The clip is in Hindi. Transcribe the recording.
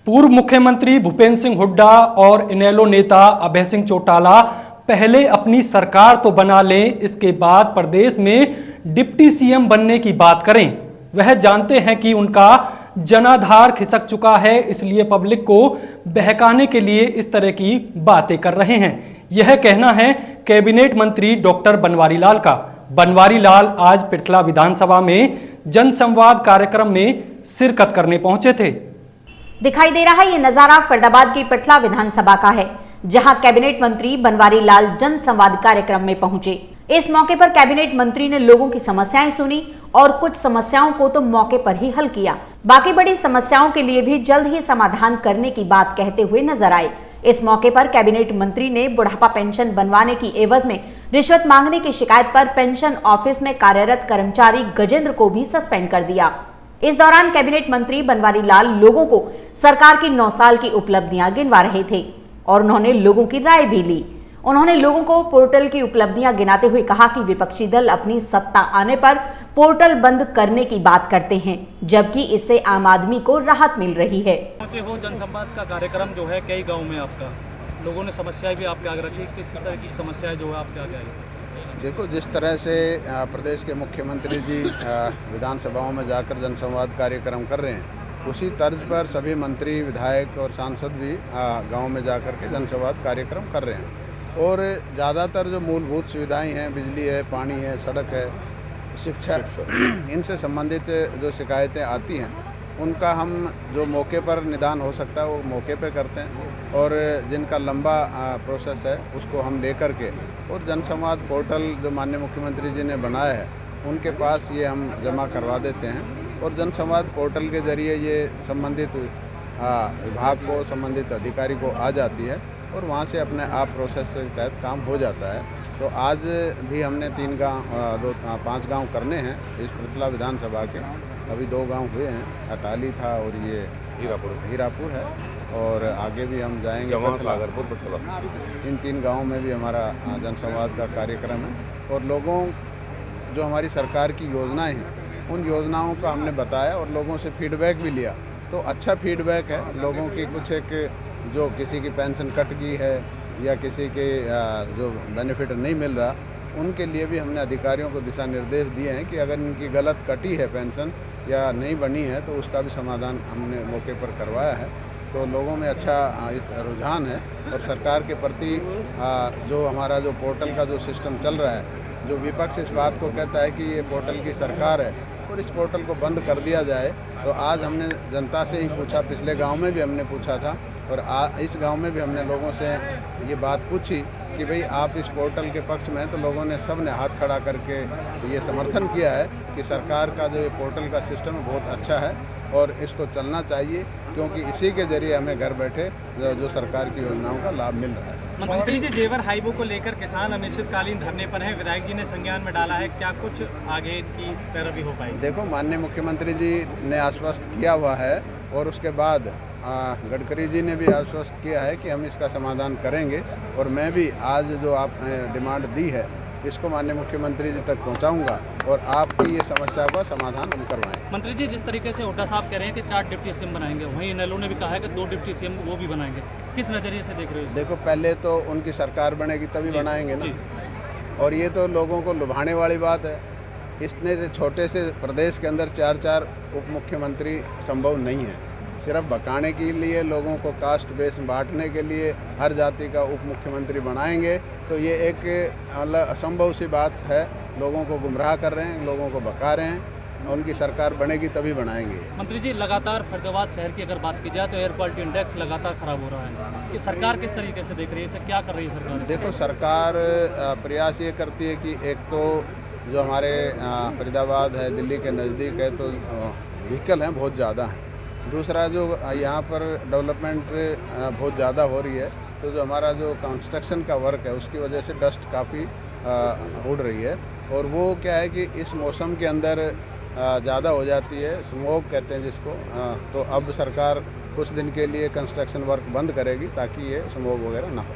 पूर्व मुख्यमंत्री भूपेंद्र सिंह हुड्डा और इनेलो नेता अभय सिंह चौटाला पहले अपनी सरकार तो बना लें, इसके बाद प्रदेश में डिप्टी सीएम बनने की बात करें। वह जानते हैं कि उनका जनाधार खिसक चुका है, इसलिए पब्लिक को बहकाने के लिए इस तरह की बातें कर रहे हैं। यह कहना है कैबिनेट मंत्री डॉक्टर बनवारी लाल का। बनवारी लाल आज पृथला विधानसभा में जनसंवाद कार्यक्रम में शिरकत करने पहुंचे थे। दिखाई दे रहा ये नजारा फरीदाबाद की पृथला विधानसभा का है, जहां कैबिनेट मंत्री बनवारी लाल जनसंवाद कार्यक्रम में पहुंचे। इस मौके पर कैबिनेट मंत्री ने लोगों की समस्याएं सुनी और कुछ समस्याओं को तो मौके पर ही हल किया। बाकी बड़ी समस्याओं के लिए भी जल्द ही समाधान करने की बात कहते हुए नजर आए। इस मौके पर कैबिनेट मंत्री ने बुढ़ापा पेंशन बनवाने की एवज में रिश्वत मांगने की शिकायत पर पेंशन ऑफिस में कार्यरत कर्मचारी गजेंद्र को भी सस्पेंड कर दिया। इस दौरान कैबिनेट मंत्री बनवारी लाल लोगों को सरकार की 9 साल की उपलब्धियां गिनवा रहे थे और उन्होंने लोगों की राय भी ली। उन्होंने लोगों को पोर्टल की उपलब्धियां गिनाते हुए कहा कि विपक्षी दल अपनी सत्ता आने पर पोर्टल बंद करने की बात करते हैं, जबकि इससे आम आदमी को राहत मिल रही है। पहुंचे हो जनसंवाद का कार्यक्रम जो है कई गाँव में आपका, लोगों ने समस्याएं भी आपके आगे रखी, किस तरह की समस्याएं जो है आपके आगे आई? देखो, जिस तरह से प्रदेश के मुख्यमंत्री जी विधानसभाओं में जाकर जनसंवाद कार्यक्रम कर रहे हैं, उसी तर्ज पर सभी मंत्री, विधायक और सांसद भी गांव में जाकर के जनसंवाद कार्यक्रम कर रहे हैं। और ज़्यादातर जो मूलभूत सुविधाएं हैं, बिजली है, पानी है, सड़क है, शिक्षा, इनसे संबंधित जो शिकायतें आती हैं, उनका हम जो मौके पर निदान हो सकता है वो मौके पे करते हैं। और जिनका लंबा प्रोसेस है उसको हम लेकर के और जनसंवाद पोर्टल जो माननीय मुख्यमंत्री जी ने बनाया है उनके पास ये हम जमा करवा देते हैं। और जनसंवाद पोर्टल के ज़रिए ये संबंधित विभाग को, संबंधित अधिकारी को आ जाती है और वहाँ से अपने आप प्रोसेस के तहत काम हो जाता है। तो आज भी हमने 5 गांव करने हैं इस पृथला विधानसभा के। अभी 2 गांव हुए हैं, अटाली था और ये हीरापुर है, और आगे भी हम जाएंगे इन 3 गांवों में भी हमारा जनसंवाद का कार्यक्रम है। और लोगों जो हमारी सरकार की योजनाएं हैं उन योजनाओं का हमने बताया और लोगों से फीडबैक भी लिया। तो अच्छा फीडबैक है लोगों की। कुछ एक जो किसी की पेंशन कट गई है या किसी के जो बेनिफिट नहीं मिल रहा, उनके लिए भी हमने अधिकारियों को दिशा निर्देश दिए हैं कि अगर इनकी गलत कटी है पेंशन या नहीं बनी है तो उसका भी समाधान हमने मौके पर करवाया है। तो लोगों में अच्छा इस रुझान है। और सरकार के प्रति जो हमारा जो पोर्टल का जो सिस्टम चल रहा है, जो विपक्ष इस बात को कहता है कि ये पोर्टल की सरकार है और इस पोर्टल को बंद कर दिया जाए, तो आज हमने जनता से ही पूछा, पिछले गांव में भी हमने पूछा था और इस गांव में भी हमने लोगों से ये बात पूछी कि भाई आप इस पोर्टल के पक्ष में हैं, तो लोगों ने सब ने हाथ खड़ा करके ये समर्थन किया है कि सरकार का जो ये पोर्टल का सिस्टम है बहुत अच्छा है और इसको चलना चाहिए, क्योंकि इसी के जरिए हमें घर बैठे जो सरकार की योजनाओं का लाभ मिल रहा है। मंत्री जी, जेवर हाईवे को लेकर किसान अनिश्चितकालीन धरने पर हैं, विधायक जी ने संज्ञान में डाला है, क्या कुछ आगे की पैरवी हो पाएगी? देखो, माननीय मुख्यमंत्री जी ने आश्वस्त किया हुआ है और उसके बाद गडकरी जी ने भी आश्वस्त किया है कि हम इसका समाधान करेंगे। और मैं भी आज जो आपने डिमांड दी है इसको माननीय मुख्यमंत्री जी तक पहुंचाऊंगा और आपकी ये समस्या का समाधान हम करवाएंगे। मंत्री जी, जिस तरीके से हुड्डा साहब कह रहे हैं कि 4 डिप्टी सीएम बनाएंगे, वहीं इनेलो ने भी कहा है कि 2 डिप्टी सीएम वो भी बनाएंगे, किस नज़रिए से देख रहे हो? देखो, पहले तो उनकी सरकार बनेगी तभी बनाएंगे ना। और ये तो लोगों को लुभाने वाली बात है। इतने छोटे से प्रदेश के अंदर 4 उप मुख्यमंत्री संभव नहीं है। सिर्फ बकाने के लिए, लोगों को कास्ट बेस बांटने के लिए हर जाति का उप मुख्यमंत्री बनाएंगे, तो ये एक असंभव सी बात है। लोगों को गुमराह कर रहे हैं, लोगों को बका रहे हैं। उनकी सरकार बनेगी तभी बनाएंगे। मंत्री जी, लगातार फरीदाबाद शहर की अगर बात की जाए तो एयर क्वालिटी इंडेक्स लगातार खराब हो रहा है, कि सरकार किस तरीके से देख रही है, इसे क्या कर रही है सरकार? देखो, सरकार प्रयास ये करती है कि एक तो जो हमारे फरीदाबाद है, दिल्ली के नज़दीक है, तो व्हीकल हैं बहुत ज़्यादा हैं। दूसरा, जो यहाँ पर डेवलपमेंट बहुत ज़्यादा हो रही है, तो जो हमारा जो कंस्ट्रक्शन का वर्क है उसकी वजह से डस्ट काफ़ी उड़ रही है। और वो क्या है कि इस मौसम के अंदर ज़्यादा हो जाती है, स्मोक कहते हैं जिसको। तो अब सरकार कुछ दिन के लिए कंस्ट्रक्शन वर्क बंद करेगी ताकि ये स्मोक वगैरह ना हो।